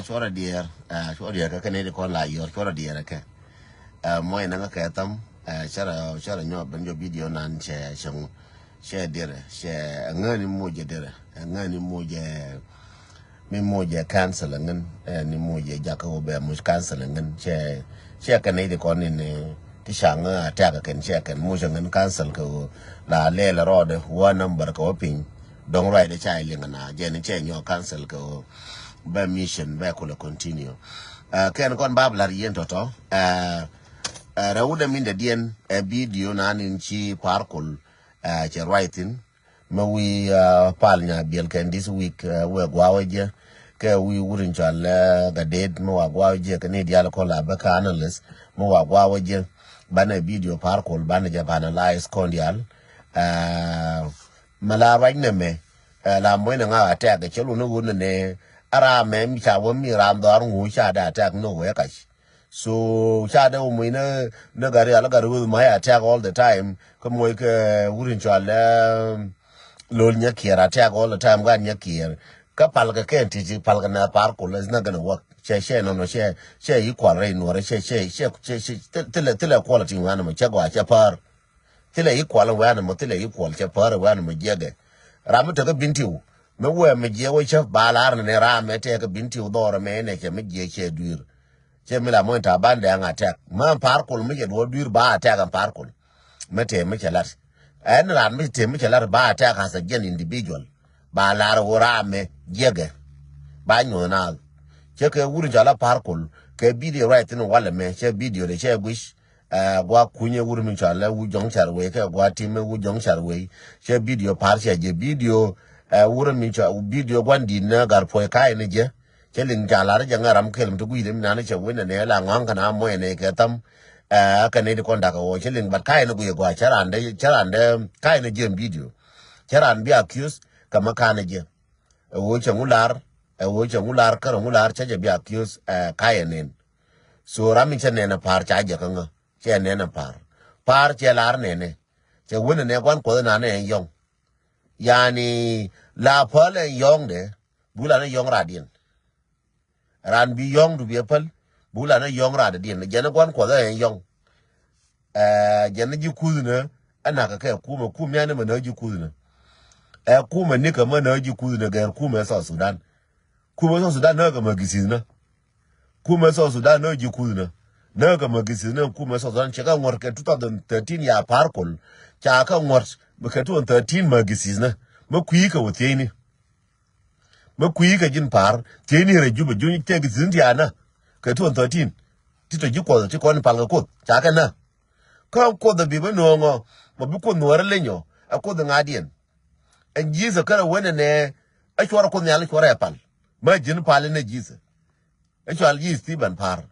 chora dear chora dear ka ne ko la yor chora dear ka mo ina ka tam chara nyo ban yo video nan she dire she ngani mo je dire ngani mo je mi mo je cancel ngan ni mo je jaka go be mo cancel ngan she ka ne ko ni ti shanga ta ka ken she kan mo ngan cancel ko la le la rode wa number ko pin don right the child ngana je ni che nyo cancel ko ba mission ba ko continue ken kon bablar yen toto rawuda min da dien video na nin chi parkul che writing ma we palnya biel ken this week we gwaweje ke we wurin chal ga dead mo wa gwaweje ke ne dial ko la ba ka analyst mo wa gwaweje bana video parkul bana ja bana analyze kondial mala rajne me la mo na nga ta ga chelu no gun ne ara me mi cha wo mi ram do ngu cha da ta no we ka so cha da mo na gari ala gari with my attack all the time come we ke wurin chala lol nya kira attack all the time ga nya kira ka pal ga ken ti pal ga na par ko is not gonna work she no she equal rain or she tele quality wana mo cha gwa cha par tele equal wana mo tele equal cha par wana mo jege ramu ta ga bintiu me we me je we chef balar ne ra me te ka binti udor me ne ke me je che dur che me la mo ta bande an attack man parkul me je do dur ba attack an parkul me te me chelat en ran me te me chelat ba attack as a gen individual ba lar ora me jege ba nyo na che ke wuri jala parkul ke video right no wala me che video de che wish gwa kunye wuri mi chala wu jong char we ke gwa time wu jong char we che video par che je video wura mi cha video gwandi na gar po kai ne je kelin jalar ja ngaram kelm to guide mi na ne che wena ne la ngang kana mo ne ke tam ka ne ko ndaka wo kelin bat kai ne guye gwa charande kai ne je video charan bi accuse kama kana je wo che ngular ka ngular cha je bi accuse kai ne so rami che ne na par cha je kanga che ne na par che lar ne che wena ne kwan ko na ne yong yani la pole yong de bula na yong radien ran bi yong du bi pal bula na yong radien jena kwan ko da yong jena ji kuzuna ana ka kai kuma ya ne mana ji kuzuna kuma ne ka mana ji kuzuna ga kuma sa Sudan na ga magisina kuma sa Sudan na ji kuzuna na ga magisina kuma sa Sudan cheka ngorke 2013 ya parkol cha ka ngor baka 2013 magisina makuyi ka wote ni makuyi ka jin par te ni rejuba juni te gizindi ana ka 2013 tito jiko ti ko ni palga ko cha ka na ko da bibe no ngo mo bi ko no renyo ako da ngadien en jiza kara wona ne a chwara ko nyal chwara ya pal ma jin pal ne jiza a chwal ji Stephen par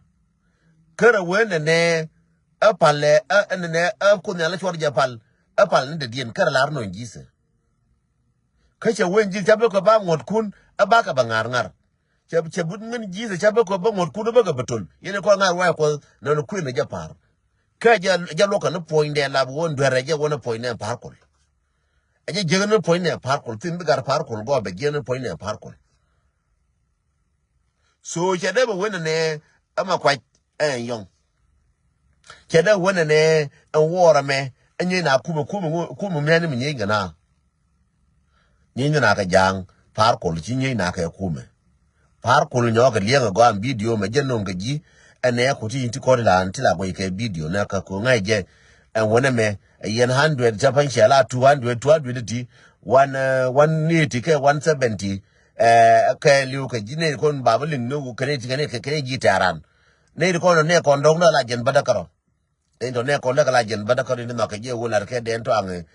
kara wona ne a pale a ne a ko nyal chwara ja pal a pal ne de dien kara lar no jiza kace wenji chabe ko ba ngot kun abaka bangar chabut ngin jiza chabe ko ba ngot kun ba ga betul yene ko ngar wa ko no ku ne japar ka ja loka no point de la won dere je wona point ne parkol aje je no point ne parkol tin bi gar parkol go be je no point ne parkol so chede ba wona ne ama kwa yong chede wona ne en wora me enye na kuma me ne me ngana nyi na ka jang parkol chi nyi na ka kume parkol nyo ka lianga go am video me je no ngaji ene ko ti ko la antila go ke video na ka ko ngai je en wona me yen 100 japan shala 200 ti one ni ti ke 170 ka liu ka jine ko babalin no ka ne ti ke ji taran ne ko no ne ko ndong la jen badakaro endo ne ko la jen badakaro ni no ka je wona ke den to an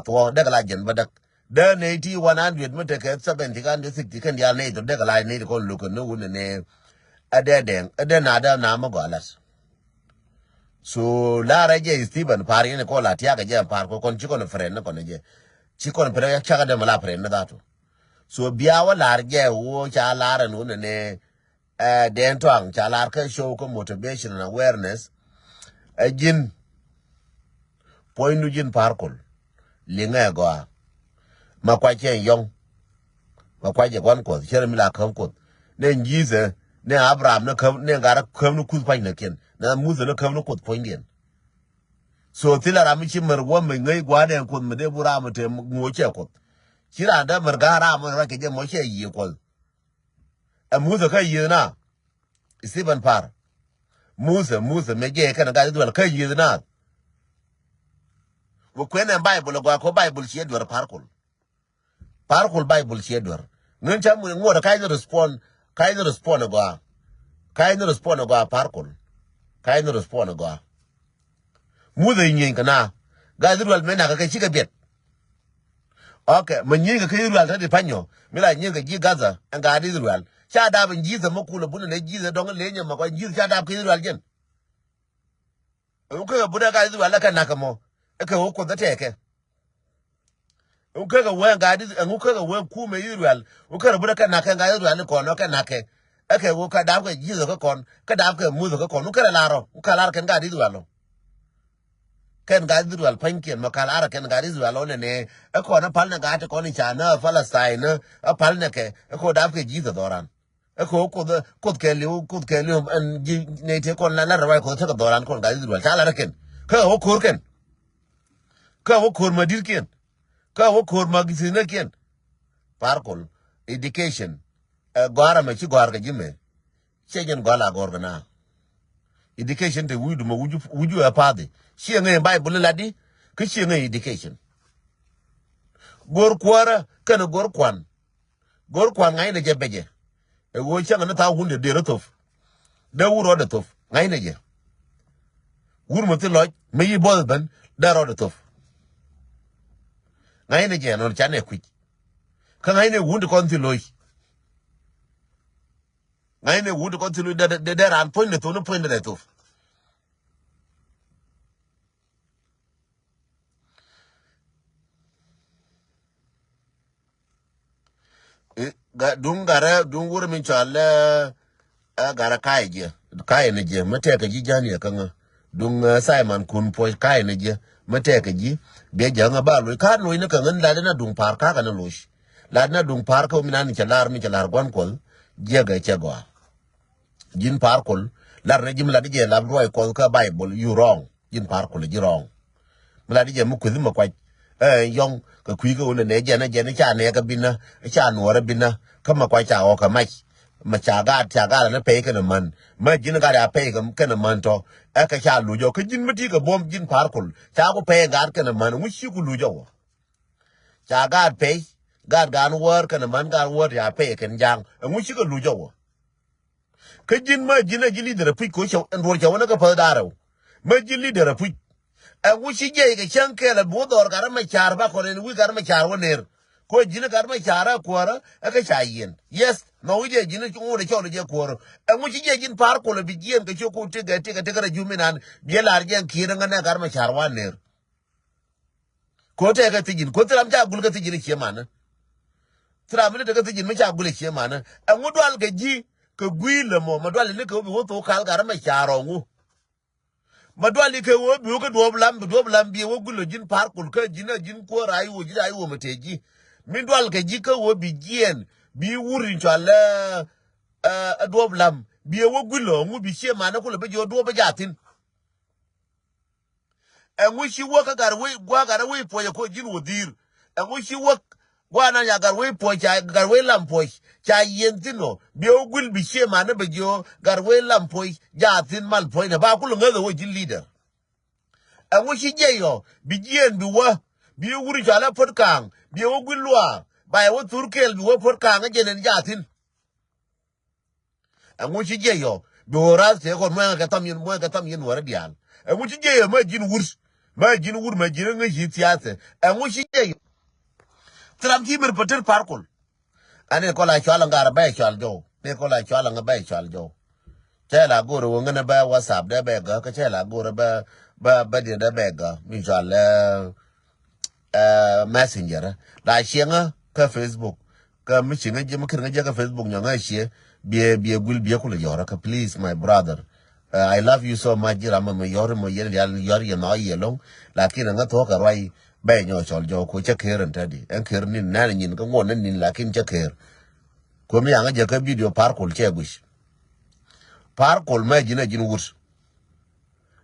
to de la jen badak then 80 100 mete ke 70 kan 60 kan ya ne to de la ne ko lu ko no wona ne ade na da na ma golas so la reje Stephen par ne ko la tia ga je par ko kon chi ko no friend ko ne je chi ko pre ya cha ga de mala friend da to so bia wa la je wo cha la ra no ne den to ang cha la ka show ko motivation and awareness jin point nu jin par ko linga go ma kwa chen yong ma kwa je kwan ko chere mi la kan ko ne ngize ne Abraham ne kam ne gara kam no kuz pain ne ken na muze ne kam no kut point den so tila rami chi mer wo me ngai gwa de kun me de bura me te ngo che ko chira da mer gara mo ra ke je mo che yi ko a muze ka yi na isiban par muze me je ka na ga dual ka yi na wo kwene bible gwa ko bible chi edwar parkul bible chi edwar ngun cha mu ngo da kai respond gwa parkul kai respond gwa muze yin kana ga dual me na ka chi ka bet okay mun yin ka kai dual ta de panyo mila yin ka ji gaza an ga di dual cha da ban ji zama kula bun ne ji don le nya ma ko ji cha da kai dual gen ko bu da ga dual ka na ka mo ka wo ko da te ke ga wen ga di ga wen ku me yural ka bu da ka na ka ga yural ko no ka na ke wo ka da ko ji ka kon ka da ko mu ka kon ka la ro ka la ka ga di dual ken ga di dual panken ma ka la ken ga di dual ne ko na pal na ga ta ko ni cha na Palestine pal na ke ko da ko ji da doran ko ke li an ji ne te kon la ra ko ta doran kon ga di dual cha la ken ka wo ko ken ka wo kor madir ken ka wo kor magisina ken parkol education gwara me ci gwar ga jime chegen gwala gorgana education de wudu ma wuju ya pade shi ngai bible ladi ki shi ngai education gor kwara kana gor kwan ngai ne jebeje wo changa na ta hunde de rotof da wuro de tof ngai ne je wur mo ti loj me yi bol ban da ro de tof ngai ne je no chane ku ka ngai ne wunde kon ti loy ngai ne wunde kon ti loy de ran point ne to no point de to ga dung wur min chale gara kai ne je mate ka ji jani kan dung Simon kun po kai ne je mate ka ji be janga ba lo ka lo ne kan la na dung par ka kana lo shi la na dung par ko minan ke lar gon kol je ga che go jin par kol lar ne jim la je la roi ko ka bible you wrong jin par kol ji wrong mla je mu ku ma kwa yong ka kui ko ne je na cha ne ka bina cha no ra bina kama kwa cha o ka mai ma cha ga na pe ka man ma jin ga da pe ka na man to e ka cha lu jo ka jin mati ka bom jin par kol cha ko pe ga ka na man mu shi ku lu jo cha ga pe ga no wor ka na man ga wor ya pe ka jang mu shi ka lu jo ka jin ma jin a jili da pu ko cha en ro cha wona ka pa da ro ma jili da pu wushi je ga chanke la bodor gar ma char ba ko ne wi gar ma char woner ko jina gar ma chara ko ra aka chayen yes no wi je jina chu de cho je ko ro wushi je jin par ko le bi jien ga cho ko te ga ra juminan bi lar je ki ran na gar ma char woner ko te ga tijin ko tram ja gul ga tijin ke mana tram ne ga tijin ma cha gul ke mana dwal ga ji ka gwi le mo ma dwal ne ko bi wo to kal gar ma charo ngu madwali ke wo bi ko do blam bi wo gulo jin par kul ka jin ko rayu wo mateji min dwal ke ji ka wo bi gien bi wuri chale do blam bi wo gulo ngu bi che mana ko le be jo do be jatin ngu shi wo ka gar we po ye ko jin wo dir ngu shi wo gwa na ya gar we po cha gar we lam po cha yentino bi wo gul bi che mana be jo gar we lam po jatin mal po ne ba ku lo ngalo wo jin leader ngu shi je yo bi gien bi wo bi wuri chala pot kang bi wo gul lwa ba wo turkel bi wo pot kang je ne jatin ngu shi je yo bi wo ras te ko mo ka tam yin wora dial ngu shi je yo ma jin wur ma jin ngi tiate ngu shi je yo tram ti mer poter parkol ane ko la chala ngara ba chal jo ne ko la chala ngaba chal jo chela goro wo ngana ba whatsapp da ba ga ka chela goro ba de da ba ga mi chal messenger la shenga ka facebook ka mi chinga je mi kirga je ka facebook nyanga she bie gul bie ko le yora ka please my brother I love you so much rama me yor mo yer ya na yelong lakini nga to ka rai ba nyo chol jo ko che keren tadi en ker nin na nin ko ngon nin lakin che ker ko mi anga je ka video parkol che gush parkol ma jina jin wur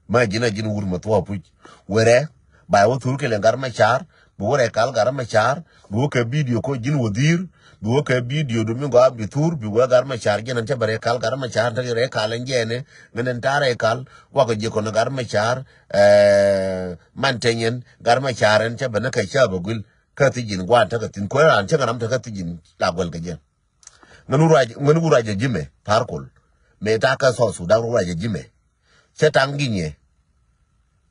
ma jina jin wur ma to pu were ba wo tur ke lengar ma char bu wore kal gar ma char bu ka video ko jin wodir bu ka video do mi go abi tur bi go gar ma char jina te bare kal gar ma char te re kal njene ngenen tare kal wa ko je ko gar ma char mantenyen gar ma char en te bana ka cha bagul ka ti jin gwa ta ka tin ko ran che ganam ta ka ti jin la gol ga je nganu raje jime parkol me ta ka so su da raje jime che tanginye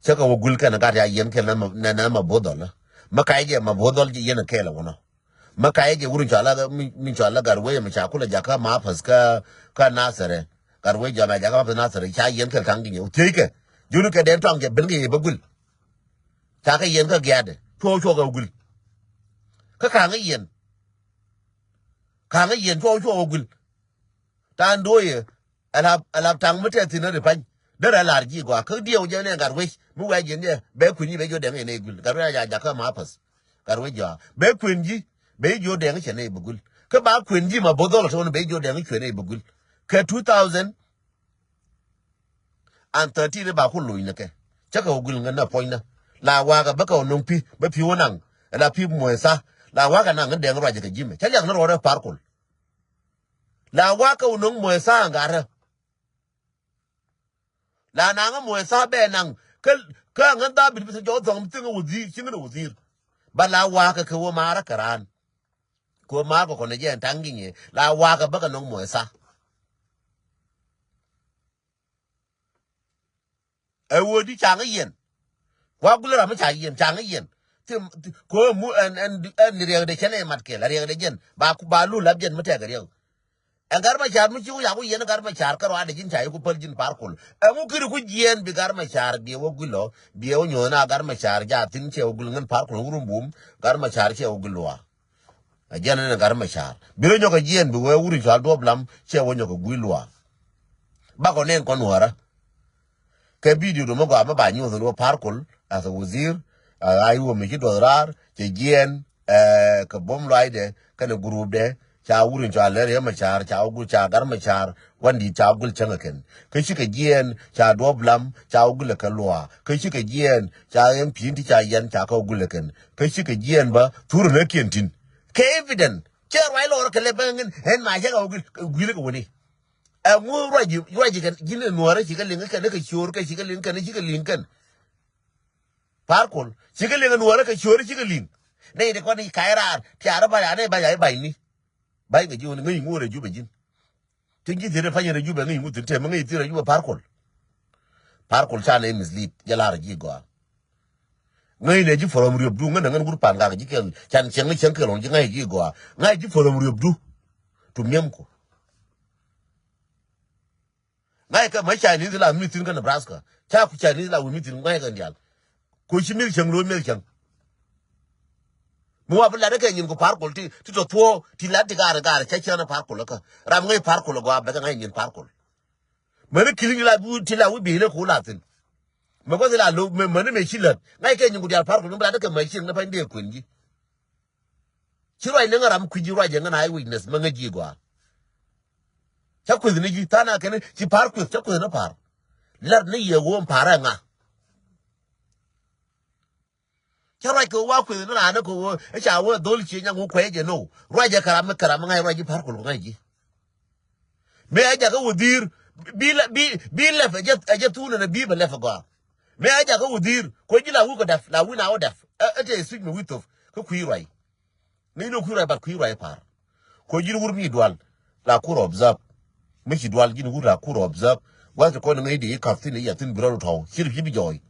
che ka wogul kana ga ya yen ke na ma bodol ma kai je ma bodol ji yen ke la wono ma kai je wurin chala min chala garwe ma cha kula jaka ma faska ka nasare garwe jama jaka ma nasare cha yen ke tanginye u te ke junu ke den tong je bin ge bagul ta ka yen ka gyade to ga wogul ka nga yen kanga yen cho ogul tan doye alap tang mate tina de pan dara larji gwa ka dio je ne garwe mu wa je ne be kunyi be jo de ne gul garwe ya ka ma pas garwe ja be kunji be jo de ne chene bugul ka ba kunji ma bodol to be jo de ne chene bugul ka 2013 ba ku lu ne ke cha ka ogul ngana poina la wa ga ba ka non pi ba pi wonang la pi mo sa la waka na ngende ngro aje kejime chaja ngro ore parkol la waka unong moesa ngara la na moesa be nang ka nganda bi bi jo zong tinga wuzi chinga wuzi ba la waka ko mara karan ko ma ko ne je tanginye la waka baka nong moesa e wodi changa yen wa gulera ma cha yen changa yen ko mu en riya de chene mat ke la riya de jen ba ku ba lu lab jen mate ga riya en garma char mu chu ya ku yen garma char karo ade jin chai ku pal jin parkul e mu kiri ku jen bi garma char bi wo gulo bi wo nyona garma char ja tin che wo gul ngan parkul ngurum bum garma char che wo gulwa a jen ne garma char bi ro nyoka jen bi wo wuri chal do blam che wo nyoka gulwa ba ko nen kon wara ke video do mo ga ma ba nyu do parkul as a wazir ayu mi do rar che gien ka bom laide kana group de cha wurin cha lere ma char cha ugul cha gar ma char wandi cha ugul changa ken kai shi ka gien cha do blam cha ugul ka lwa kai shi ka gien cha em pin ti cha yan cha ka ugul ken kai shi ka gien ba tur na kentin ke evident che wai lo ka le bangin hen ma cha ka ugul gile ka woni ngu raji kan gine nuara shi ka linga kan ka shor ka shi ka linga kan shi ka linga kan parkol sigale ngan wala ka chori sigaling nei de ko ni kairar tiara ba ya ne ba ya ba ni ba ga ji woni ngi ngore ju be jin tingi dire fanya re ju be ngi ngutin te ngi tire ju parkol cha ne mislead jalar ji go ngai ne ji forom riob du ngan ngan gurpan ga ji ken chan cheng cheng ke lon ji ngai ji go ngai ji forom riob du tu miem ko ngai ka ma cha ni la mitin ka Nebraska cha ku cha ni la wi mitin ngai ka ndial ko shi mil chang lo mil chang mo wa bla de ke nyin ko parkol ti to to ti la ti gar cha cha na parkol ka ram ngai parkol go ba ngai nyin parkol mane kilin la bu ti la wi bi le ko la tin me ko la lo me mane me shilat ngai ke nyin ko dia parkol bla de ke mai shin na pa ndi ko nji chi roi ne ngaram ku ji roi je ngana ai witness ma ngi go cha ku ni ji ta na ke ne chi parkol cha ku na par lar ne ye wo para nga chara ko wa ku na na ko e cha wo dol chi nya ko kwe je no roi je karam ngai roi ji parkol ngai ji me aja ka wudir bi la fa je tu na bi ba la fa go me aja ka wudir ko ji la wu ko daf la wu na o daf e speak me with of ko ku roi ni no ku roi ba ku roi par ko ji wur mi dwal la ku observe mi ji dwal ji wur la ku observe wa ko ngai di ka tin ya tin bro to shir bi joy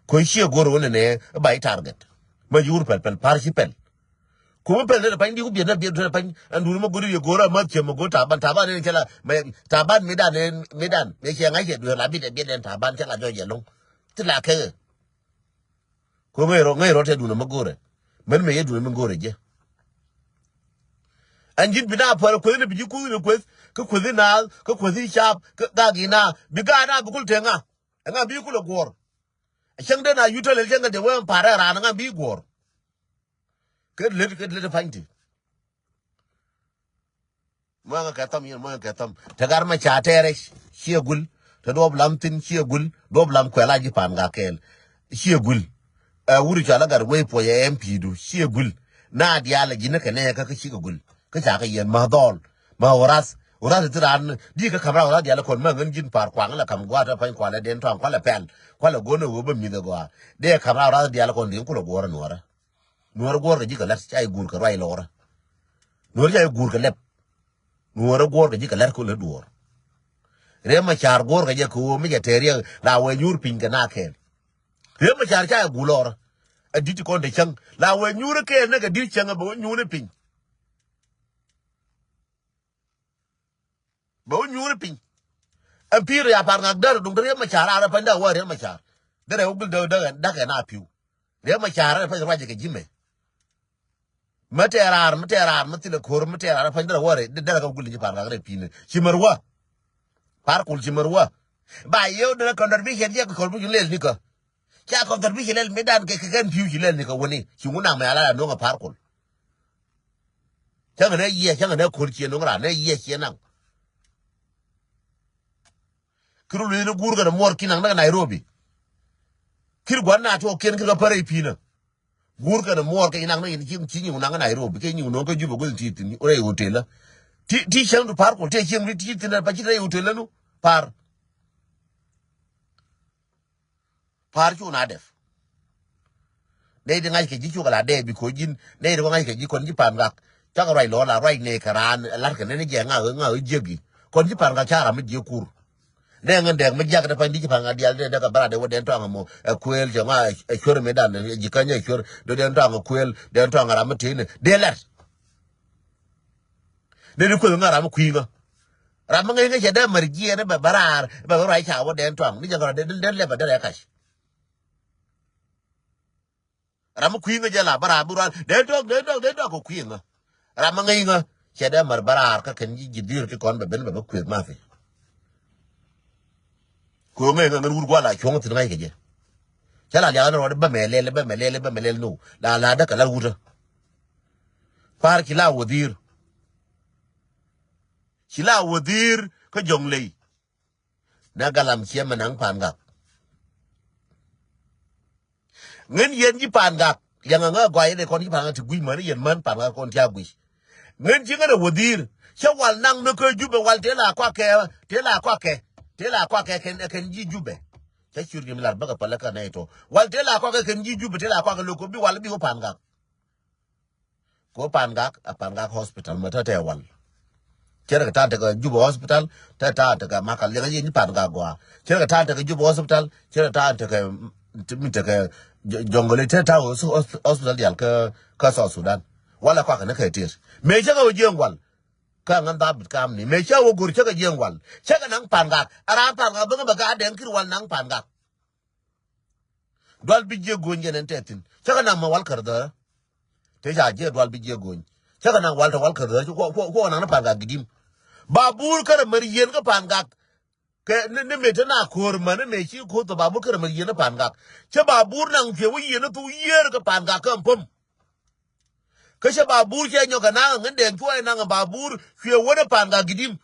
ko shi goro ne ba target ma yur pel par shi pel ko pel ne pa ndi ku bi na bi to pa andu mo gori ye gora ma che mo go taban ne kala me taban medan me che ngai che do la bi de bi den taban che la jo ye long ti la ke ko ngai ro te du no mo gore men me ye du mo gore je anjin bi na pa ko ne bi ku ne ko na ko sharp ga gi na bi ga na bu kul tenga nga bi ku lo gor chang de na yuto le chang de wen para ra nga bi gor ke le find mo ka tom yin mo ka tom te gar ma cha tere shiegul te do blam tin shiegul do blam ko la ji pan ga kel shiegul wuri cha la gar we po ye MP du shiegul na dia la ji ne ka ne ka shiegul ka cha ka yen ma dol ma oras tiran di ka kamra oras dia la kon ma ngin jin par kwang la kam gwa ta pan kwa la den ton kwa la pen kwa la gono wo ba mi da gwa de kamra oras dia la kon din ku lo gora nuora gor ga ji ka la cha gur ka rai lora nuora ja gur ka lep nuora gor ga ji ka la ko le duor re ma char gor ga je ko mi ja teria la we nyur pin ka na ken re ma char cha gu lora a di ko de chang la we nyur ke ne ga di chang ba nyur pin ba nyur pin an pire ya par ngak dar dung re ma char ara pa nda wa re ma char dere ugul da ka na piu re ma char pa ra je ka jime materar matile kor materar pa nda wa re da ka ugul ji par ngak re pin chimarwa par kul chimarwa ba yo de kondor bi je ko bu lel ni ko cha kondor bi lel medan ke kan piu lel ni ko woni chunguna ma ala no ga par kul changa ne ye changa ne kor chi no ra ne ye chi nan kiro le no gurga na mor kinang na Nairobi kir gwanna to ken kir pare pina gurga na mor ke inang na yin chi ni na Nairobi ke ni no ko jubo gol ti ni ore hotel ti chang du par ko te chim ti ti na pa ti re hotel no par chu na def de de ngai ke ji chu kala de bi ko jin de de ngai ke ji kon ji pan gak cha ga rai lo la rai ne karan lar ke ne je nga jegi kon ji pan ga cha ra mi je kur de ngan de mi jak de pa ndi ji pan ga dial de ka bara de wo den to ngamo kwel jama chore me dan ji kanya chore do den to ngamo kwel den to ngara mtine de lar de ko ngara mo kwinga ra ma ngai ke de mar ji ne ba barar ba rai cha wo den to ni ja ga de le ba de ka ram kwinga jala bara buran de to ko kwinga ram ngai chede mar bara ka ken ji dir ki kon be ben be kwet ma fe ko ngai ngai ur gwala chong tin ngai ke chala ya no ba melele no la da kala wuta par kila wodir ko jonglei na galam chiema nang pan ga ngen yen ji pan ga yang nga gwa ye kon ji pan ga ti gui man yen man pan ga kon tia gui ngen ji nga wodir che wal nang no ko jube wal te la kwa ke ken ji jube che chur gi milar baga pala ka na to wal te la kwa ke ken ji jube te la kwa ke loko bi wal bi ko pan ga hospital mata te wal chere ka ta ga juba hospital ta ga makal le ga yin pan ga gwa chere ka ta ga juba hospital chere ta ga mi ta ga jongole ta hospital dial ka South Sudan wala kwa kana kai tir me che ga jengwal ka ngan da bit kam ni me che wo gur che ga jengwal che ga nang pan ga ara pan ga ba ga den kir wal nang pan ga dol bi je gonje nen tetin che ga nang ma wal kar da te ja je dol bi je gonje che ga nang wal kar da ko nang pan ga gidim babur kar mariyen ka pan ga ke ne me tana kor man me shi ko to babur kar mariyen pan ga che babur nang je wi yen tu yer ka pan ga kan pum ka she babur ke nyo ka nang ngan den tuai nang babur she wona pan ga gidim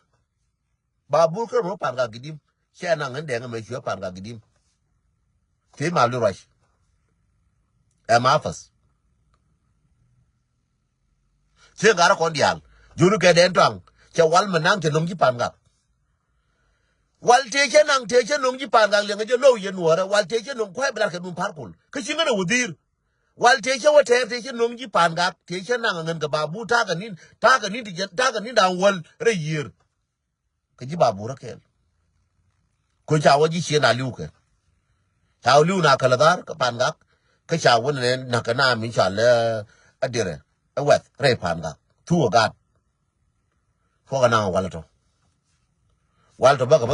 babur kar mo pan ga gidim she nang ngan den me she pan ga gidim te ma lu rash e ma fas se gara kon dial junu ke den tang che wal manang te nong ji pan ga wal te che nang te che nong ji pan ga le nge lo ye nuora wal te che nong kwai blar ke dun par kul ke shi ngana wudir wal te che wote te che nong ji pan ga te che nang ngan ga babu ta ga ni da wal re yir ke ji babu ra ke ko cha wo ji che na liu ke ta liu na kala dar ka pan ga ke cha wo ne na ka na min cha le adire a wet re pan ga tu ga fo ga na wal to baga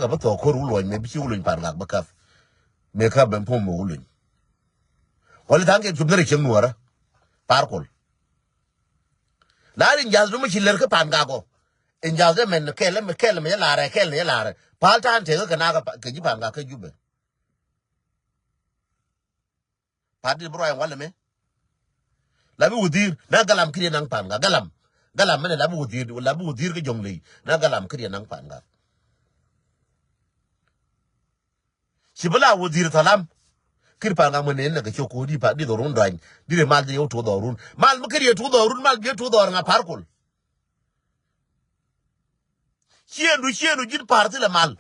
ba to ko ru lo me bi ulu par ga ba ka me ka ben pom ulu wala tanke jubnere chen nuara par kol la rin jaz dum chi ler ka pan ga go en jaz de men ke le me la re pal tan te ka na ka ji pan ga ka jube padi bro ay wala me la bi wudir na galam kire nang pan ga galam galam mene labu dir ke jongle na galam kriya nang panga sibala wudir talam kirpa nga mene na ke choko di pa di dorun dain di de mal de yo to dorun mal mkriya to dorun mal ge to dor nga parkol chienu jin parti la mal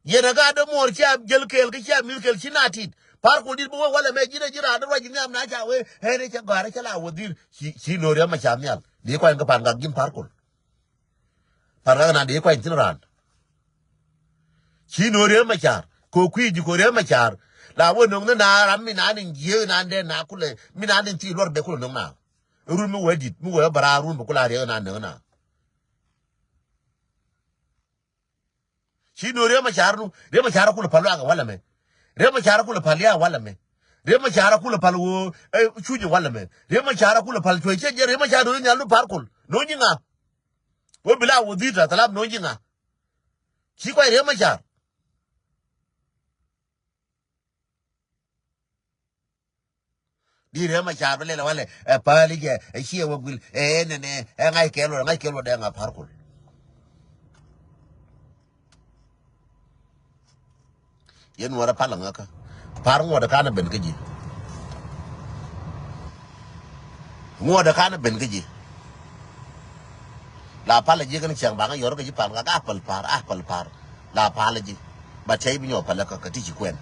yena ga da mor cha gel kel ke cha mil kel chinati parkol di bo wala me jira da wajin ngam na cha we hele cha gara cha la wudir chi no re ma cha myal di kwa nga panga gin parkol parga na di kwa tin ran chi no re ma cha ko kwi ji ko re ma cha la wo no na ram mi na nin je na de na kule mi na nin ti lor be ko no na ru mu wedi mu we bara ru mu kula re na na chi no re ma cha ru re ma cha kula palu aga wala me re ma cha kula palia wala me re ma cha kula palu chuji wala me re ma cha kula pal chwe che re ma cha do nyalu parkul no nyinga wo bila wo dita talab no nyinga chi kwa re ma cha di re ma cha bele wala pali ge chi wo gul ne ngai kelo de nga parkul yen wara palanga ka par ngoda kana ben gaji ngoda kana ben gaji la pala je kan chang banga yor gaji par ga apal par la pala ji ba chai bi nyo pala ka ti chi kwen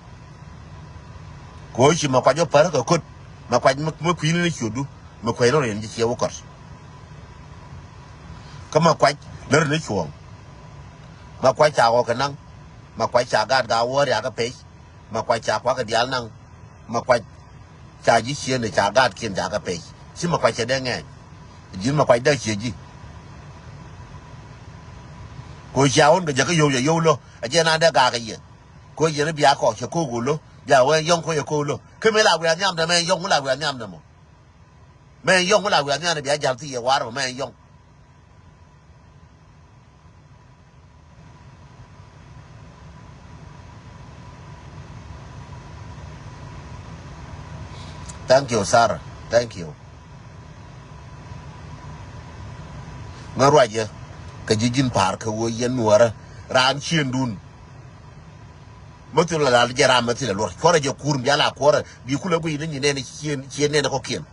ko chi ma kwa jo par ka kut ma kwa ma kwi ni chudu ma kwa no yen ji che wo kor kama kwa ler ni chuong ma kwa cha go kanang ma kwa cha ga wo ya ga pe ma kwa cha kwa ga dial nang ma kwa cha ji chien de cha ga kien ja ga pe si ma kwa cha de nge ji ma kwa da chi ji ko cha on ga ja ga yo lo a je na da ga ga ye ko je ne bia ko che ko go lo ya we yong ko ye ko lo ke me la we nyam da me yong la we nyam da mo me yong la we nyam da bia ja ti ye wa ro me yong. Thank you, Sarah. Thank you. Ngarwaje ka jijin par ka wo yen nuara ran chien dun. Motula la jera matila lor. Kora je kur biala kora bi kula bu yin ne chien ne ko kien.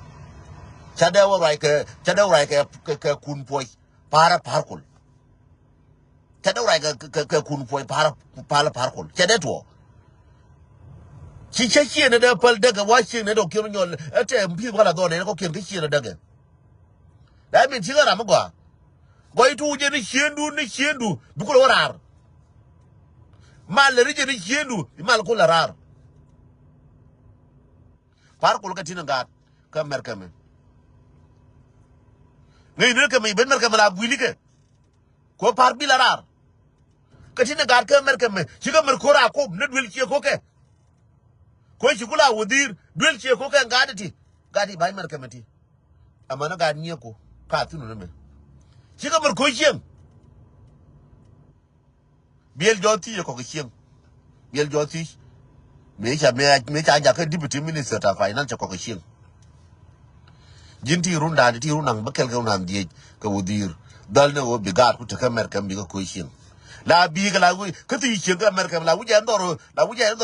Chada wo rai ka kun poi para parkul. Chada rai ka kun poi para parkul. Chada to. Chi chien ne da pal daga wa chien ne do kien nyol ate mpi bala do ne ko kien ki chien daga. Da min chigara mo gwa. Goi tu je ni chiendu bukul warar mal rije ni chiendu mal ko larar par ko katina gat ka merkame ngai ne ka ben merkame la builike ko par bi larar katina gat ka merkame chiga mer ko ra ko ne dwel chi ko ke ko chi kula wudir dwel chi ko ke gadi bai merkame ti amana ga nye ko ka tunu ne me chiga mer ko chien biel joti ko chien biel joti me cha ja ka deputy minister ta finance ko chien jinti runda ti runang bakel ga unam die ka wudir dal ne wo bigar ku ta kamer kam bi ko chien la bi ga la wi ka ti chien ka mer kam la wuja ndoro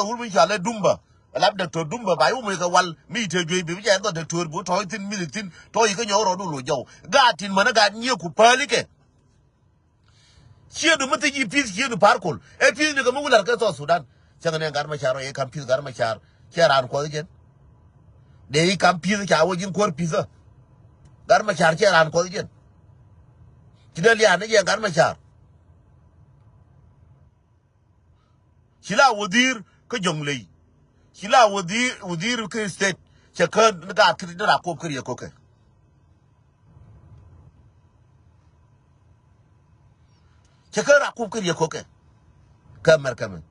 wulmi cha le dumba la doctor dumba ba yu me ka wal mi te joi bi ja ndo doctor bu to tin militin to yi ka nyoro du lo jaw ga tin mana ga nye ku palike chiedu mate ji pis chiedu parkol e pis ne ga mugular ka to Sudan changa ne gar ma charo e kam pis gar ma char cheran ko gen de yi kam pis cha wo jin kor pisa gar ma char cheran ko gen kidal ya ne gar ma char sila wudir ka jonglei sila wudir ka state chaka ga kri da ko kriye ko ke chakara ku kriye ko ke kamar kamen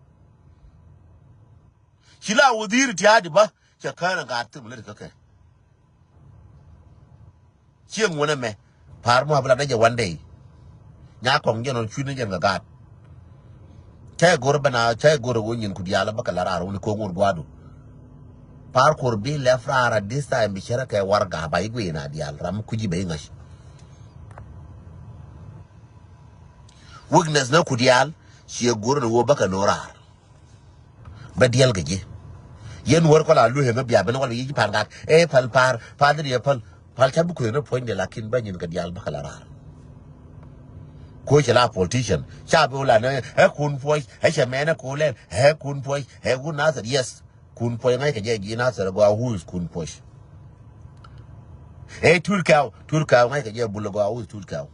sila wudir tiadi ba chakara ga tumle ko ke chieng wona me par mo abla da one day nya kong je non chuni je ga tay gorbana tay goro wonin ku diala bakala raro ni ko ngur gwadu par kor bi le frara this time bi shara kay warga bay gwe na dial ram ku ji bay ngash weakness na kudial shi goro no baka norar ba dial gaje yen wor ko la lu he biya ben wala yi pan gak e pal par padri pal chabu ko no point de lakin ba nyin ga dial baka larar ko che la politician cha bu la ne he kun poi he che mena ko le he kun poi he kun na yes kun poi ngai ka je gi na sa go who is kun poi e turkau ngai ka je bu go who is turkau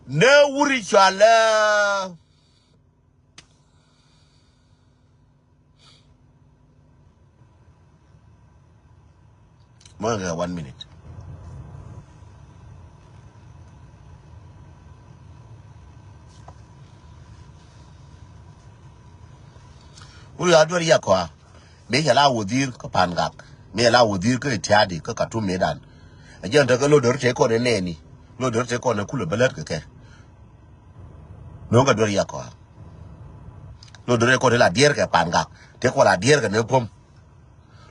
ne wuri chala Manga 1 minute. Uri adwar ya kwa me yala wudir ka pangak me yala wudir ka tiadi ka katu medan ajan ta ka lodor te ko ne ni lodor te ko ne kula belet ka ke no ga dwar ya kwa lodor ko la dier ka pangak te ko la dier ka ne pom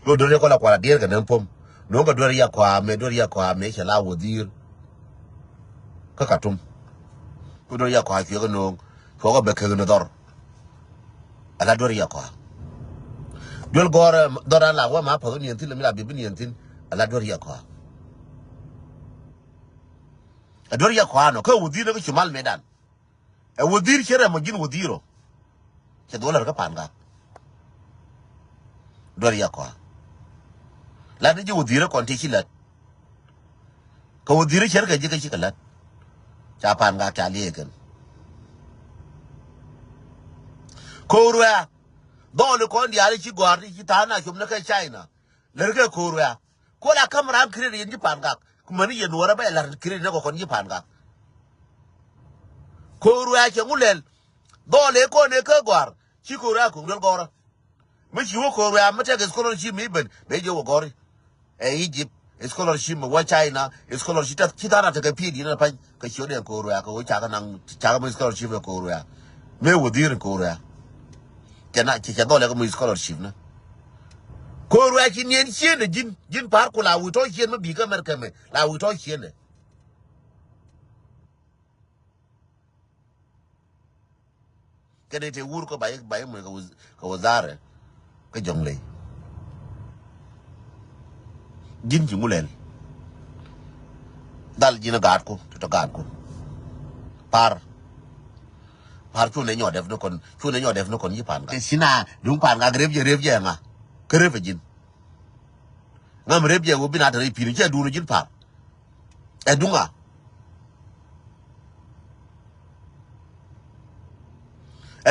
lodor ko la dier ka ne pom no ga dwar ya kwa me yala wudir ka katum ko dwar ya kwa fi ga no ko ga be ka no dor ala dwar ya kwa dol gore dora la wa ma pa ni entin la bi ni entin ala dor ya kwa ador ya kwa no ko wudir ko chumal medan e wudir chere mo jin wudiro che dolar ka panga dor ya kwa la de wudir ko ti chilat ko wudir chere ka ji ka chikalat cha panga cha liegen ko ruwa don ko ndi ari ci gordi ci tana chum na kai China lerge korwa ko la kamera kire yin ji panga kuma ni yen wara ba lar kire ne ko kon ji panga korwa ke ngulel dole ko ne ka gwar ci korwa ko ngul gora mi ci wo korwa mata ga scholarship mi ben be je wo gori e Egypt scholarship wa China scholarship ta ci tana ta ga pidi na pa ka ci ne korwa ko cha ga nan cha ga scholarship korwa me wo dir korwa kena ci dole ko mu scholarship na ko ruwa ki nien chiene jin par ko la wuto chien ma bi ka merke me la wuto chiene kede te wur ko bay mo ko wazare ka jongle jin ci ngulel dal jina gaat ko to gaat ko par chu ne nyo def no kon chu ne nyo def no kon yipan ga sina dung pan ga rev je nga kreve jin ngam rev je wo bina ta pi ni che du no jin pa e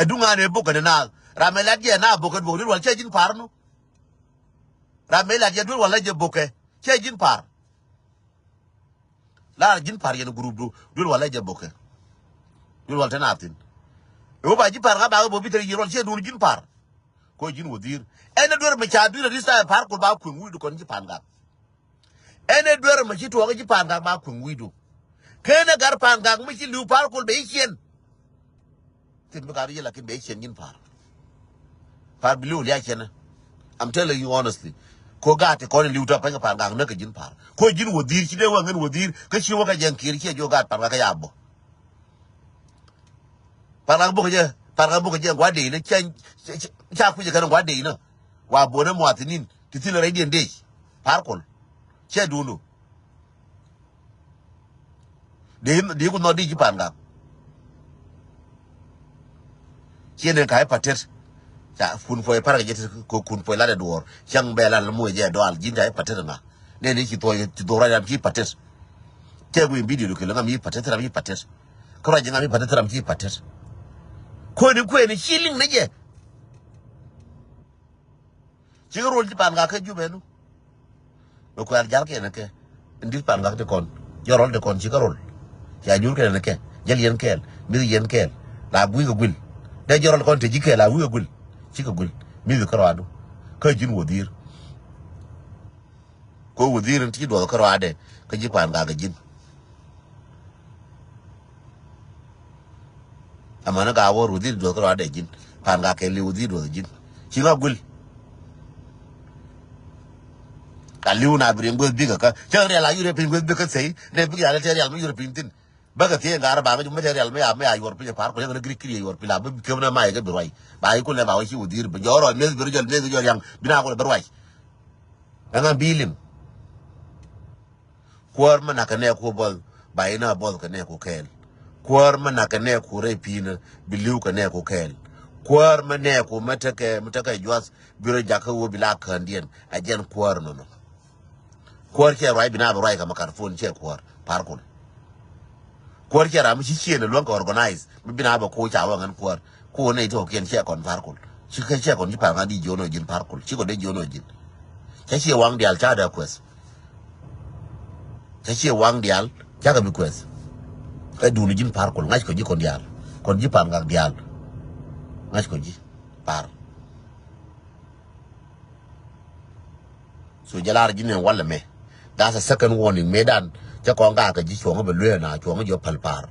dunga ne boka na ramela je na boka bo ni wal che jin par no ramela je du wala je boka che jin par la jin par ye no groupe du wala je boka du wal tanatin o ba ji par ga ba bo bitere yiro che du jin par ko jin wodir ene dor me cha du rista par ko ba ku ngu ko ji panga ene dor me chi to ga ji panga ba ku ngu kene gar panga mi chi lu par ko be chen tin ba ri la kin be chen jin par bilu ya chen I'm telling you honestly ko ga te ko ni lu ta panga panga na ka jin par ko jin wodir chi de wa ngen wodir ka chi wa ga jan kiri che jo ga par ga ya bo parang buka je gwade ne cha kuje kan gwade ne wa bone muatinin titile radio ndej parkol che dulu de ko no di jipanga chene kai patet cha kun foi paraga je ko kun foi la de dor chang bela la mo je do al jinda patet nga ne ni ki to ra ki patet che bu video ko la mi patet ra mi patet ko ra jinga mi patet ra mi patet ko ni healing na je ci rol ci pan ga ka jubenu ko yar jar ke na ke ndil pan ga te kon yorol de kon ci karol ya jur ke na ke jel yen kel mi yen kel la bu ga gul de jorol kon te jike la wu ga gul ci ka gul mi ga karwadu ka jin wodir ko wodir ti do karwade ka ji pan ga jin amana ga wor wodir do karwade jin pan ga ke li wodir do jin ci ga gul cả lưu na bring go big ka chơi la European go big ka sei ne big ya chơi real European tin baga tie ngara ba ma material me ya yor pe par ko ne gri kri yor pe la be ke na mai ga birwai ba ko le ba wa shi udir be joro me be jor yang bina ko birwai nga bilim kwar mana ka ne ko bol ba ina bol ka ne ko kel kwar mana ka ne ko re pina biliu ka ne ko kel kwar mane ko mataka jwas biro jaka wo bila kandien ajen kwar no kwar ke rai bina rai ka makarfon che kwar parkul kwar ke ram shi ne lon ka organize bina ba ko cha wa ngan kwar ko ne to ken che kon parkul shi ka che kon ji pa ngadi jono jin parkul shi ko de jono jin cha che wang dial cha da kwes cha che wang dial cha ka bi kwes ka du ni jin parkul ngai ko ji kon dial kon ji pa ngak dial ngai ko ji par so jalar jinen wala me that's a second warning medan cha ko nga ka ji chonga be lwe na chonga jo palpar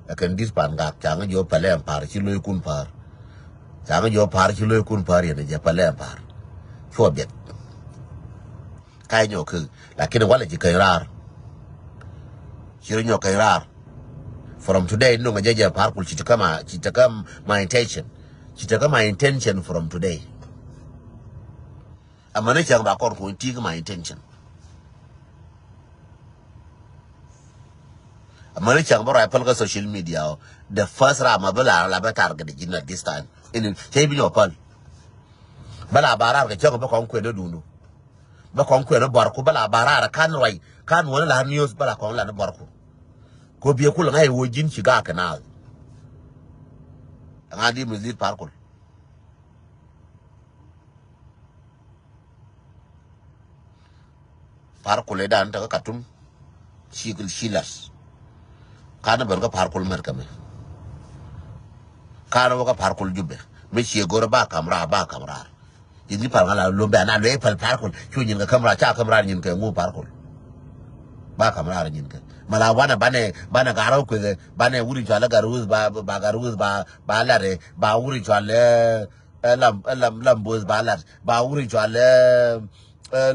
akan dis pan nga changa jo palem par chi loy kun par changa jo par chi loy kun par ne je palem par cho bet kai nyo ku lakini wala ji kai rar chi nyo kai rar from today no nga je par kul chi kama my intention from today amane chang ba kor ko ti my intention amane chang ba ra pal social media the first rama bala la ba target jinna this time in chey bi no pal bala barar ga chang ba kon ko do dunu ba kon ko no bar ko bala barar kan roi kan wona la news bala kon la no bar ko biye kul ngai wo jin shiga kana ngadi muzid parkul parkul edan ta katum shigil shilas kana berga parkul merkame kana woka parkul jubbe me shegora ba kamra yindi pargala lombe ana le parkul chunyin ga kamra cha kamra nyin ka ngu parkul ba kamra nyin ka mala wana bane garo ko bane wuri jala garuz ba garuz ba lare ba wuri jala lam boz balar ba wuri jala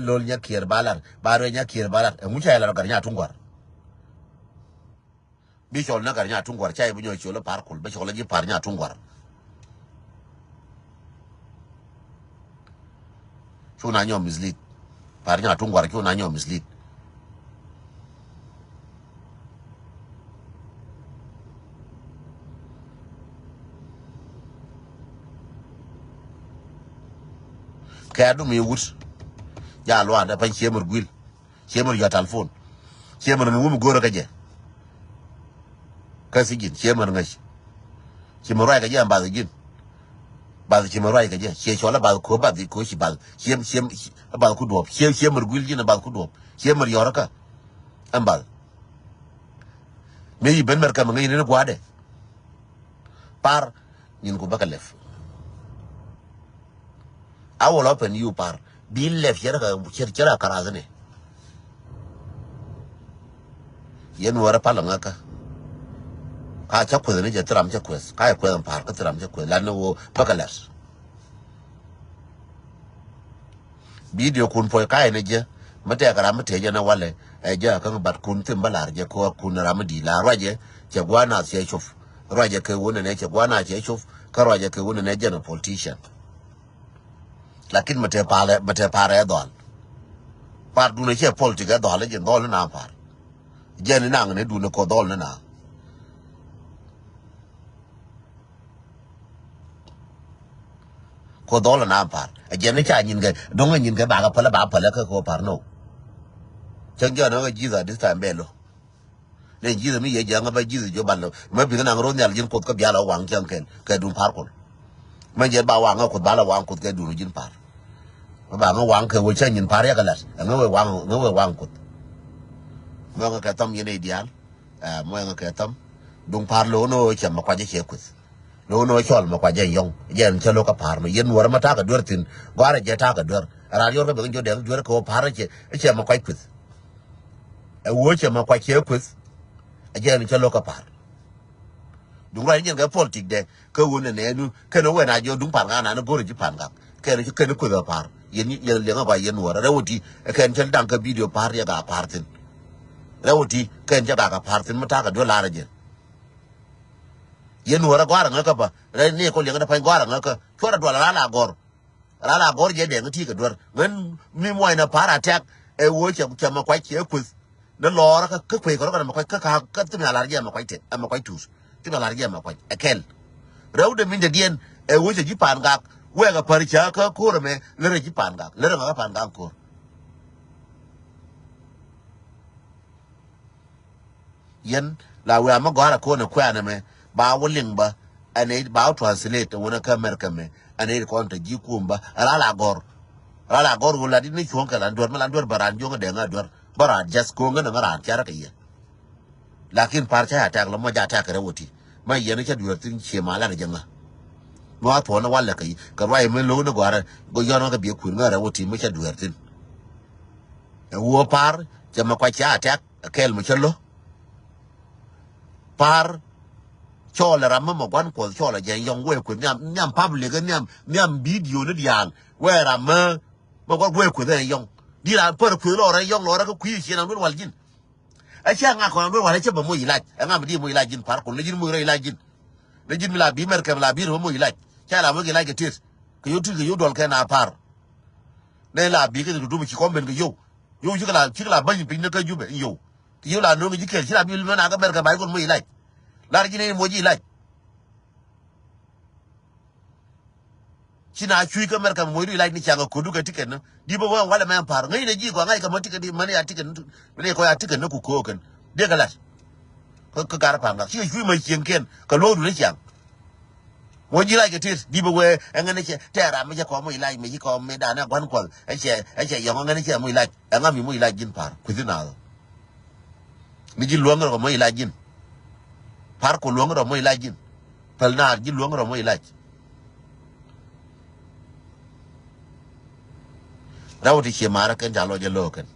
lol nya kier balar ba ro nya kier balar mu cha la gar nya tungwar bi chol na gar nya tungwar cha bu nyo cholo parkul ba chol ji par nya tungwar chuna nyo mislead par nya tungwar chuna nyo mislead kadu mi wut ya lo anda pan chemur gwil chemur ya telephone chemur ni wum goro kaje kasigin chemur ngash chemur ra kaje amba zigin ba chemur ra kaje che chola ba ko ba di ko shi ba chem ba ku do chemur gwil jina ba ku do chemur yoraka amba me yi ben mer kam ngai ne ko ade par nyin ko bakalef I will open you par bill left here chera karazane yen wara palanga ka cha ko ne je tram cha kwes ka ko par ka tram cha ko la no bakalas video kun po ka ne je mate kara mate je na wale e je ka bat kun tim balar je ko kun ramadi la raje che gwana che chof raje ke wona ne che gwana che chof ka raje ke wona ne je na politician lakin mate pare dol par dune che politika dol je dol na par je ni nang ne dune ko dol na ko dol na par je ni cha nyin ga dong nyin ga ba pala ka ko par no chen jo no ga ji za this time belo le ji mi ye ja nga ba ji jo ban lo ma bi na ngro nyal jin ko ka bia la wang chen ken ka dun par ko ma je ba wang ko ba la wang ko ka dun jin par ba nga wang ke wo chen yin par ya galas nga we wang kut mo nga ka tam yene ideal mo nga ka tam dung par lo no che ma kwa je che kut lo no chol ma kwa je yong yen che lo ka par no yen wor ma ta ka dur tin gwara je ta ka dur ra yor ka be jo de dur ko par che ma kwa kut wo che ma kwa che kut yen che lo ka par dung ra yen ga politik de ka wo ne nu ka no we na jo dung par nga na no go ri pan ga ke ri ke no ku da par yen lenga ba yen wora rawti ken chal danka video par ya ga partin rawti ken ja ga partin mata ga dollar je yen wora gwara ngaka ba re ne ko lenga pa gwara ngaka chora dollar la gor je de ngati ga dor ngan mi moy na para tak e wo che ma kwa che kus na lora ka kwe ko ma kwa ka tu na la je ma kwa te ma kwa tus tu na la je ma kwa ekel rawde min de dien e wo che jipan ga we ga par cha ka ko me le re jipan ga le ga pan ga ko yen la we ma gwara ko na kwa na me ba wuling ba ane ba translate wona ka merka me ane ko ta ji kumba ala gor wala di ni chon kala ndor mala ndor baran jonga de nga dor bara just ko nga ngara chara ka ye lakin par cha ta la mo ja ta ka rawoti mai ye cha dur tin che mala ga janga no a to na wala kai ka wai me lo na gwara go yo na ka bi ku nga rawoti me cha dur tin e wo par cha ma kwa cha ta kel mo chalo par chola ramma mo gwan ko chola je yong we ku nyam public nyam video ne dial we ramma mo gwan we ku de yong di la per ku lo re yong lo ra ku chi na wal jin a cha nga ko wal cha ba mo ilaj nga ma di mo ilaj jin par ko le jin mo re ilaj jin le jin la bi mer ka la bi mo ilaj cha la mo ilaj ke tis ke yo tu ke yo dol ka na par ne la bi ke du mo chi ko ben ke yo chi la ba ni pin ne ka ju be yo yo la no ngi ke chi la bi mo na ka mer ka ba ko mo ilaj lar jine moji laj china chui ka mer ka moji laj ni changa kodu ka tiket no di bo wala men par ngai ne ji ko ngai ka mo tiket di mani ya tiket ne ko ya tiket no ku ko kan de ka lat ka gar pa nga chi chui mai chien ken ka lo du ne chang moji laj ka tit di bo we ngane che tera me ko mo laj me ko me da na gwan ko e che yo ngane che mo laj nga mi mo laj jin par ku dina mi ji lo ngoro mo laj jin par ko luong ro mo ilajin pel na ji luong ro mo ilaj rawti che mara ken jalo je loken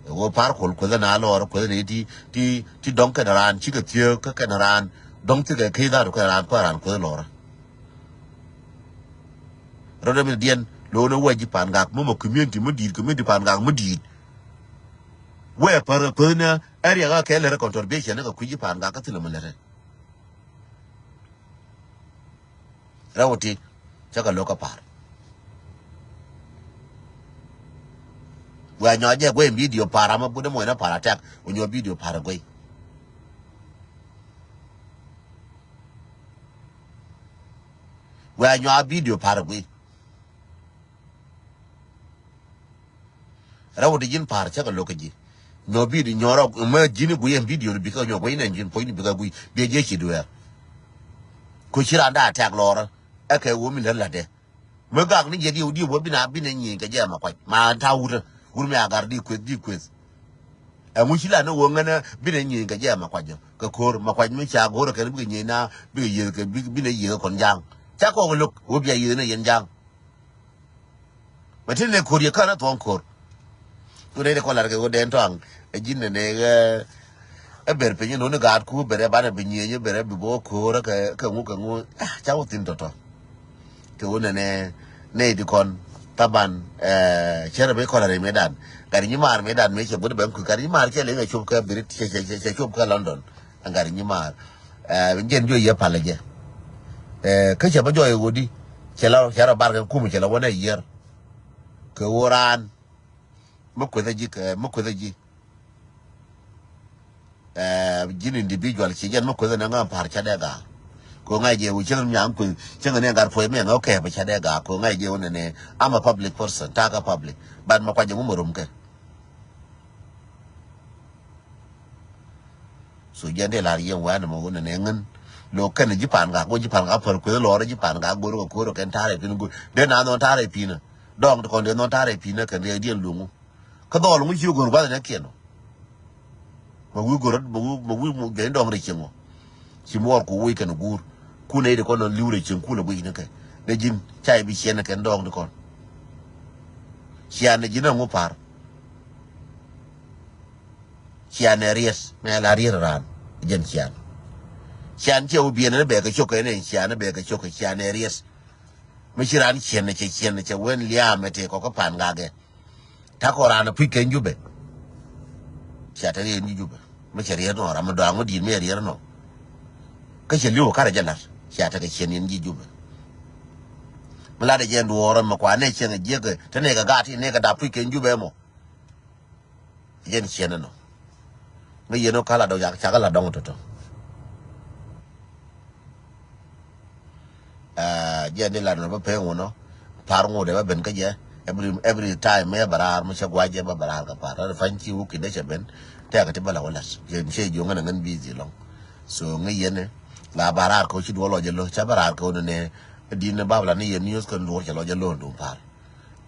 wo par ko na lo ko ne ti don ka ran chi ka tie ka ran don ti ka ke da ko ran ko lo ra ro de mi dien lo no waji pan ga mo community mo di community pan ga mo di we par ko na area ga ke le contribution ga ku ji pan ga ka tilo mo le rawti chaka loka par wa nyaje gwe video para ma bude mo na para tak onyo video para gwe wa nyaje video para gwe rawti jin par chaka loka ji no video nyoro ma jini gwe video bi ka nyo gwe na jin point bi ka gwe bi je chi duer ko chira nda tak lora ake wo mi la de me gag ni je di wo bi na nyi ka je ma kwa ma ta wura mi agar di kwes e mu shila no wo ngana bi na nyi ka je ma kwa jo ka kor ma kwa mi cha goro ka bi nyi na bi ye ka bi na ye kon jang cha ko luk wo bi ye na yen jang ma tin ne kor ye kana ton kor to ne ko la ke wo den tong e jinne ne ga e ber pe no ne ga ku bere ba na bi nyi bere bi bo kor ka ngu cha wo tin to ke wona ne di kon taban chere be kola re medan gari nyimar medan me che bude ben ku gari nyimar che le nga chup ka birit che chup ka London gari nyimar ngen jo ye palaje ke che ba jo ye godi che la chara bar ka kum che la wona yer ke woran mo ko da ji jin individual che gen mo ko da nga par cha da ga ko ngai je u chen nyang ku chen ne gar foi me okay ba cha de ga ko ngai je one ne I'm a public person ta ka public ban ma kwa je mu rum ke so jende la ye wa na mo ne ngen lo kan ji pan ga par ko lo ra ji pan ga go ko ken ta re pin go de na no ta re pin dong ko de no ta re pin ke de dien lu mu ka do lu mu ji go ba ne ke no mo wi go mo ge dong re che mo si mo ko wi ke no gur ku ne de ko non liure chen ku le bu ne ke de jin chai bi chen ke ndong de kon sia ne jin ngo par sia ne ries me la ri ran jen sia ne che u bi ne be ke choke ne sia ne be ke choke sia ne ries me chiran chene che wen lia mete ko pan gage ta ko rana pike njube cha ta ni jube me cheri no ra mo do ngodi me ri no ka che liu ka ra jala cha ta ke chen ni jube mala de jen duoro ma kwa ne chen je ke te ne ga gati ne ga da pike njube mo jen chen no me yeno kala do ya cha kala dong to jen de la no pe ngono par ngo de ba ben ka je every time me barar mo chagwa je ba barar ka par fan chi u ki de che ben te ka te bala wala je che jo ngana ngan busy long so ngi yene la barar ko chi do lo je lo cha barar ko ne di ne babla ne yen news kan do che lo je lo do par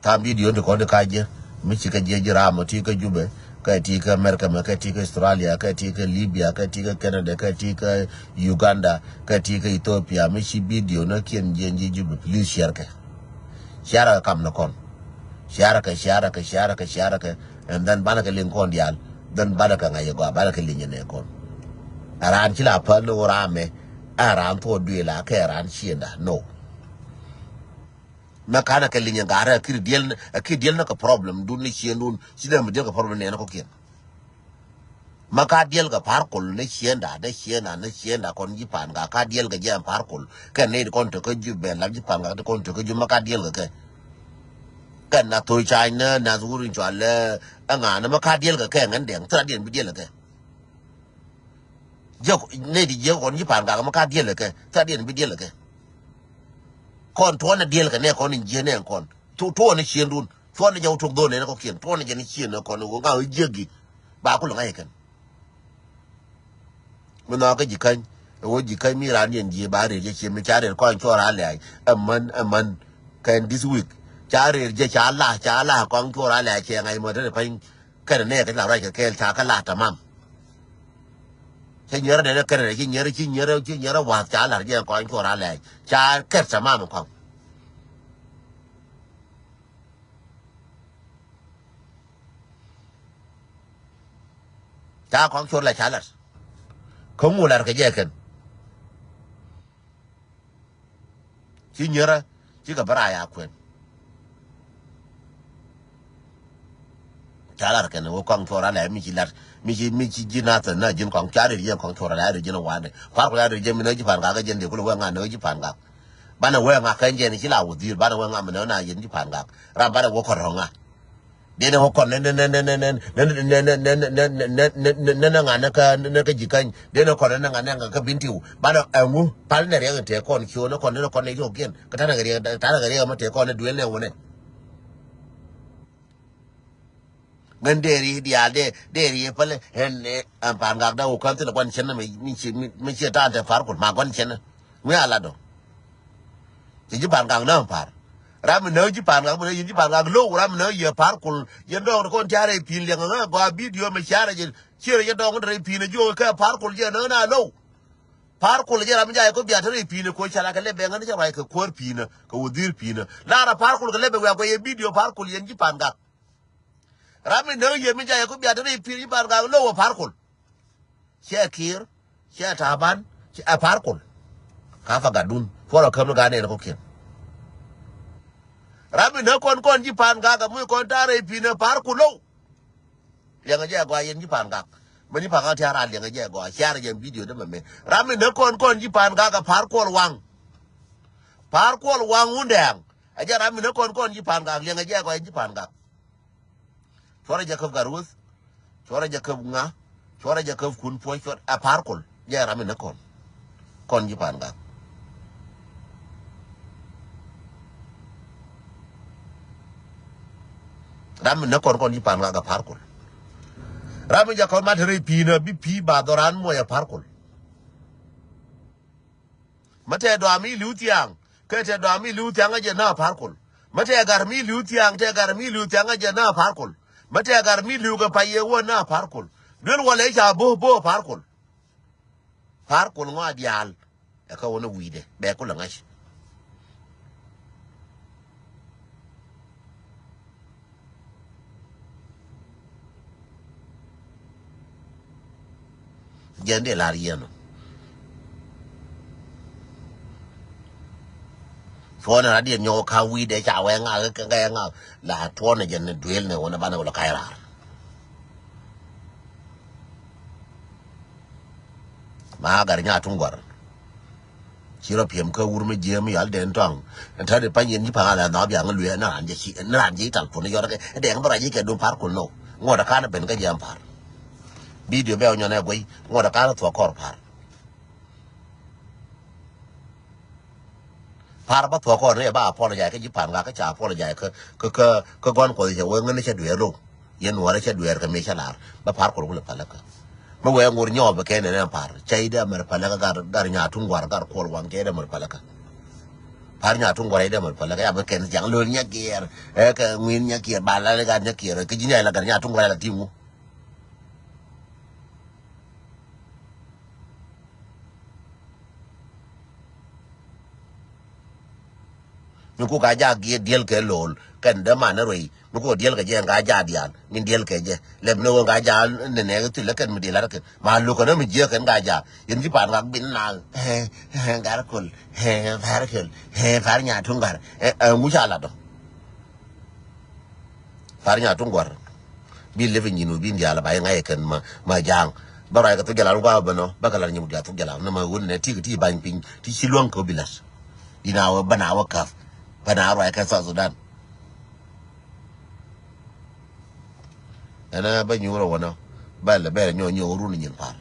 ta video de ko de ka je mi chi ka je jira mo ti ka jube ka ti ka America ka ti ka Australia ka ti ka Libya ka ti ka Canada ka ti ka Uganda ka ti ka Ethiopia mi chi video na kien je jube please share kam na kon share ka and then bana ka lin kon dial then bana ka ngai go bana ka lin ne kon aran chila pa lo rame aran to duela ka aran chienda no makana ka lin ngara kir diel na ka problem dun ni chiendun sida me ka problem ne na ko kien maka diel ka parkol ne chienda kon ji pan ka diel ka jam parkol ka ne kon to ka ju be la ji pan ka kon to ka ju maka diel ka kan na to China na zuri chwale anga na maka diel ka ngan deng tra dien bi diel ka je ne di je kon ji pan ga maka diel ka tra dien bi diel ka kon to na diel ka ne kon je ne kon to ne chien dun to ne jaw to do ne ko kien to ne je ni chien kon go ga je gi ba ku la kan mo na ka ji kan wo ji kan mi ran yen ji ba re je chien mi cha re kon to ra le amman kan this week cha re je cha la kon to ra le che ngai mo de pa kan ne ka la ra ke cha ka la tamam nyere de kere nyere wa cha la je ko ko ra le cha ke sama mo ko cha ko la cha la ko mu la ke je ken nyere ka bara ya kwen cha la ke no ko ko ra le mi chi jinata na jin ko cha re je ko ko ra re je no wa ne fa ko ra re je mi ne ji pan ga je de ko wa nga no ji pan ga bana we nga kan je ni chi la wu dir bana we nga me na yin ji pan ga ra bana wo ko ro nga de ne wo ko ne nga na ka ji kan de ne ko ne nga na ka bintiu bana angu pal ne re te ko ni ko ne ko ne yo gen ka ta na ga ma te ko ne duel ne wo ne ngan deri dia deri pale en pan ga da ko te kon chen mi chi ta te far ko ma kon chen mi ala do ji pan ga na par ram no ji pan ga mo ji pan ga lo ram no ye par ko ye do ko tare pin le nga ba video me chare je chire ye do ko re pin jo ka par ko je no na lo par ko je ram ja ko bi atare pin ko chara ka le be nga ja ba ko pin ko udir pin la ra par ko le be wa ko ye video par ko ye ji pan ga Rami no ye mi ja ko bi atare piri par ga lo parkul che kir che taban che parkul ka fa gadun foro kam ga ne ko ken Rami no kon ji pan ga mu kon tare pina parkul lo ya ga ja gwa yen ji pan ga mani pa ga tiara le ga ja gwa share je video de me Rami no kon ji pan ga parkul wang undang aja Rami no kon ji pan ga le ga ja gwa ji pan ga chora jakab garus chora jakab nga chora jakab kun po chora aparkol ya rami na kon ji pan ga rami na kon ji pan ga parkol rami jakab ma tere pina bi pi ba doran mo ya parkol mate do ami lutiang ke te do ami lutiang je na parkol mate gar mi lutiang te gar mi lutiang je na parkol mate agar mi liuga pa ye wona parkul dul wala ja bo parkul ngo dial e ka wona wide be ko la ngash jende la rieno cho nên là điện nhau khao vi để chào em ngà cái ngà là cho này dân đuổi này nó ban đầu là cái là mà cái nhà Trung Quốc chỉ là phim cơ urme gì mà yal đến trăng thế thì bây giờ như phang là nó bị ăn lười nó làm gì tal phun nó cái để cái gì cái đồ phar của nó ngồi đó cái bên cái gì phar video béo nhau này quay ngồi đó cái nó thua cor phar bắt thua cor này ba phô cái gì phang cái chả phô cái cái con của thì vậy người này sẽ đuổi luôn yên nó sẽ đuổi cái mấy cái là ba phar của nó phải là mà vậy ngồi nhau với cái này phar chạy đi mà phải là cái nhà Trung Quốc cái cor quăng cái mà phải là phar nhà Trung Quốc đấy mà phải là cái bên cái chẳng lừa nhá kia cái nguyên nhá kia bà là cái nhá kia cái gì này là cái nhà Trung Quốc là team nó có cái giá kia deal cái lol cái đó mà nó rồi nó có deal cái gì cái giá đian mình deal cái gì làm nó cái giá này này cái là cái mình deal là cái mà lúc đó mình deal cái giá những cái bạn các bên nào cái đó cool phải cool phải nhà Trung Quốc mua sao là đó phải nhà Trung Quốc bi living you know bin dia la bay ngay kan ma jang bara ka to gela ngwa bano bakala nyimu dia to gela na ma wonne ti ban pin ti silon ko bilas ina wa bana wa kaf bana ra ka sa Sudan ana ba nyu ro wono ba le ba nyo ru ni nyin par